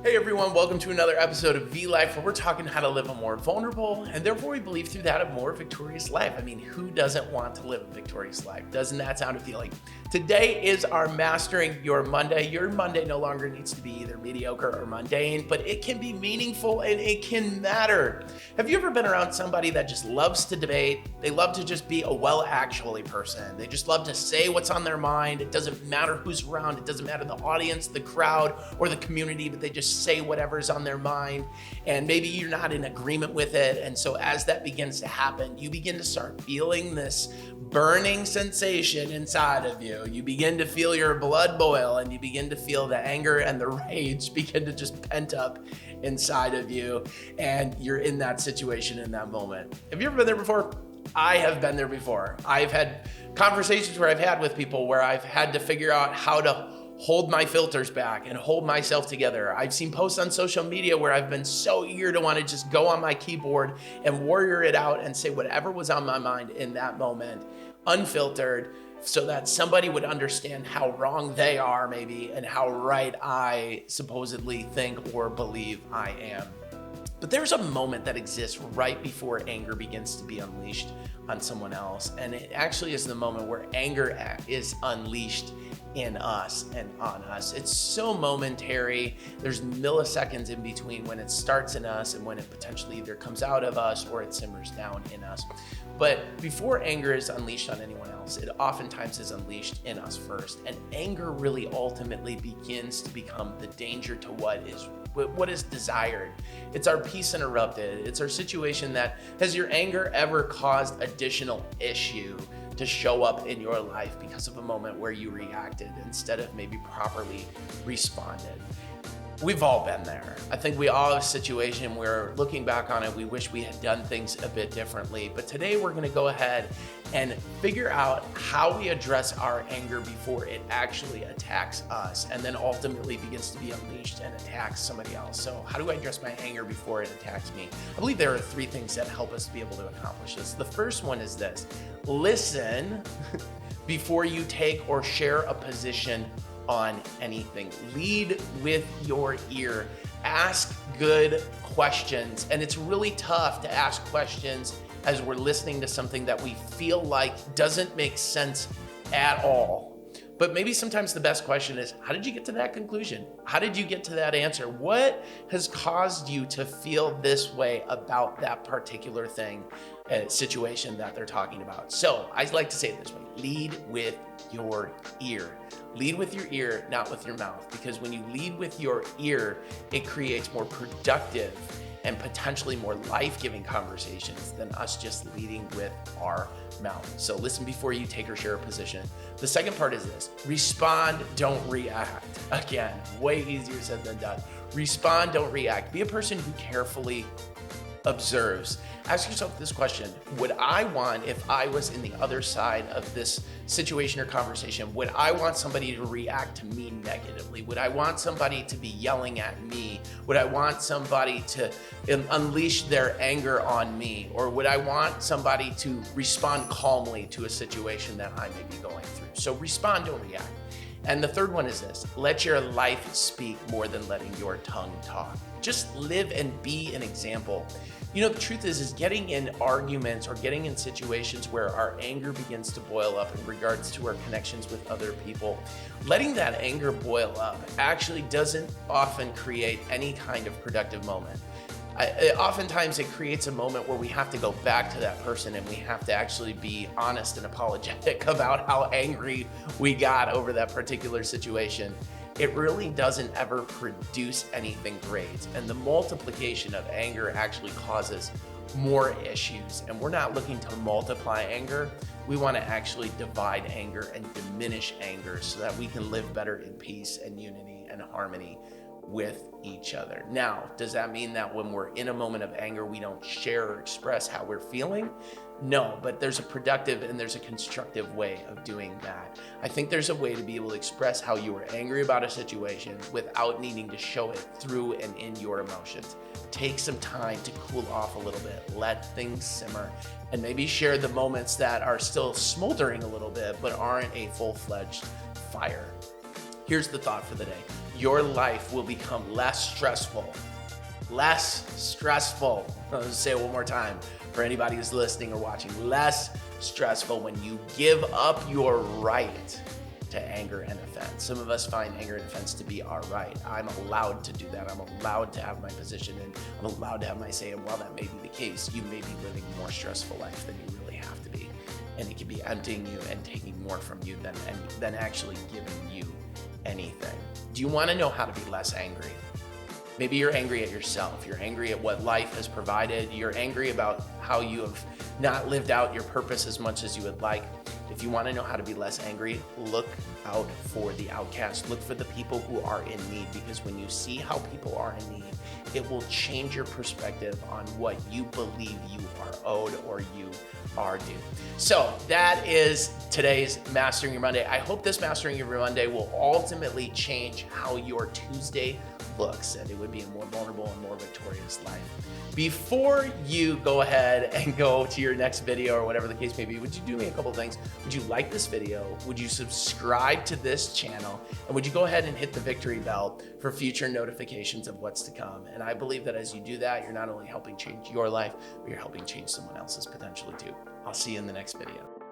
Hey everyone, welcome to another episode of V-Life, where we're talking how to live a more vulnerable and therefore we believe through that a more victorious life. I mean, who doesn't want to live a victorious life? Doesn't that sound appealing? Today is our Mastering Your Monday. Your Monday no longer needs to be either mediocre or mundane, but it can be meaningful and it can matter. Have you ever been around somebody that just loves to debate? They love to just be a well-actually person. They just love to say what's on their mind. It doesn't matter who's around. It doesn't matter the audience, the crowd, or the community, but they just say whatever's on their mind. And maybe you're not in agreement with it. And so as that begins to happen, you begin to start feeling this burning sensation inside of you. You begin to feel your blood boil and you begin to feel the anger and the rage begin to just pent up inside of you. And you're in that situation in that moment. Have you ever been there before? I have been there before. I've had conversations where I've had with people where I've had to figure out how to hold my filters back and hold myself together. I've seen posts on social media where I've been so eager to want to just go on my keyboard and warrior it out and say whatever was on my mind in that moment, unfiltered, so that somebody would understand how wrong they are maybe and how right I supposedly think or believe I am. But there's a moment that exists right before anger begins to be unleashed on someone else. And it actually is the moment where anger is unleashed in us and on us. It's so momentary. There's milliseconds in between when it starts in us and when it potentially either comes out of us or it simmers down in us. But before anger is unleashed on anyone else, it oftentimes is unleashed in us first. And anger really ultimately begins to become the danger to what is desired. It's our peace interrupted. It's our situation that, has your anger ever caused additional issue to show up in your life because of a moment where you reacted instead of maybe properly responded? We've all been there. I think we all have a situation where looking back on it, we wish we had done things a bit differently. But today we're gonna go ahead and figure out how we address our anger before it actually attacks us and then ultimately begins to be unleashed and attacks somebody else. So how do I address my anger before it attacks me? I believe there are three things that help us be able to accomplish this. The first one is this: listen before you take or share a position on anything. Lead with your ear. Ask good questions. And it's really tough to ask questions as we're listening to something that we feel like doesn't make sense at all. But maybe sometimes the best question is, how did you get to that conclusion? How did you get to that answer? What has caused you to feel this way about that particular thing, situation that they're talking about? So I like to say it this way: lead with your ear. Lead with your ear, not with your mouth, because when you lead with your ear, it creates more productive and potentially more life-giving conversations than us just leading with our mouth. So listen before you take or share a position. The second part is this: respond, don't react. Again, way easier said than done. Respond, don't react. Be a person who carefully observes. Ask yourself this question: would I want, if I was in the other side of this situation or conversation, would I want somebody to react to me negatively? Would I want somebody to be yelling at me? Would I want somebody to unleash their anger on me? Or would I want somebody to respond calmly to a situation that I may be going through? So respond, don't react. And the third one is this: let your life speak more than letting your tongue talk. Just live and be an example. You know, the truth is getting in arguments or getting in situations where our anger begins to boil up in regards to our connections with other people, letting that anger boil up actually doesn't often create any kind of productive moment. Oftentimes it creates a moment where we have to go back to that person and we have to actually be honest and apologetic about how angry we got over that particular situation. It really doesn't ever produce anything great. And the multiplication of anger actually causes more issues. And we're not looking to multiply anger. We want to actually divide anger and diminish anger so that we can live better in peace and unity and harmony with each other. Now, does that mean that when we're in a moment of anger, we don't share or express how we're feeling? No, but there's a productive and there's a constructive way of doing that. I think there's a way to be able to express how you were angry about a situation without needing to show it through and in your emotions. Take some time to cool off a little bit, let things simmer, and maybe share the moments that are still smoldering a little bit but aren't a full-fledged fire. Here's the thought for the day. Your life will become less stressful. Less stressful. I'll just say it one more time for anybody who's listening or watching. Less stressful when you give up your right to anger and offense. Some of us find anger and offense to be our right. I'm allowed to do that. I'm allowed to have my position and I'm allowed to have my say. And while that may be the case, you may be living a more stressful life than you really have to be. And it can be emptying you and taking more from you than actually giving you anything. Do you want to know how to be less angry? Maybe you're angry at yourself. You're angry at what life has provided. You're angry about how you have not lived out your purpose as much as you would like. If you want to know how to be less angry, look out for the outcast. Look for the people who are in need, because when you see how people are in need, it will change your perspective on what you believe you are owed or you are due. So that is today's Mastering Your Monday. I hope this Mastering Your Monday will ultimately change how your Tuesday looks, and it would be a more vulnerable and more victorious life. Before you go ahead and go to your next video or whatever the case may be, would you do me a couple things? Would you like this video? Would you subscribe to this channel? And would you go ahead and hit the victory bell for future notifications of what's to come? And I believe that as you do that, you're not only helping change your life, but you're helping change someone else's potentially too. I'll see you in the next video.